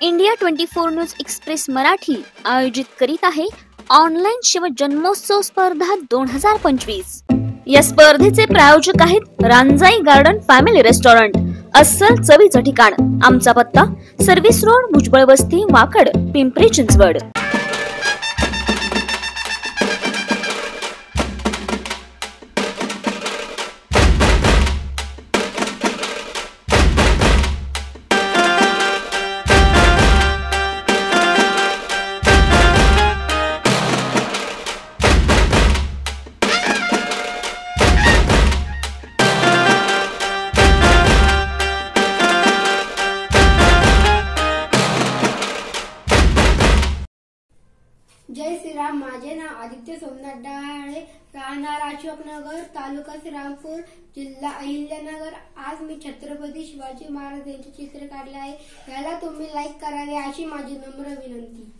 India 24 news express Marathi आयोजित करीत आहे ऑनलाईन शिव जन्मोत्सव स्पर्धा 2025। या स्पर्धेचे प्रायोजक आहेत रांजाई गार्डन फॅमिली रेस्टॉरंट, अस्सल चवीचं ठिकाण। आमचा पत्ता सर्व्हिस रोड, भुजबळ वस्ती, वाकड, पिंपरी चिंचवड। जय श्रीराम। माझे नाव आदित्य सोमनाथ डहाळे, राहणार अशोकनगर, तालुका श्रीरामपूर, जिल्हा अहिल्यानगर। आज मी छत्रपती शिवाजी महाराज यांचे चित्र काढले आहे। याला तुम्ही लाईक करावे अशी माझी नम्र विनंती।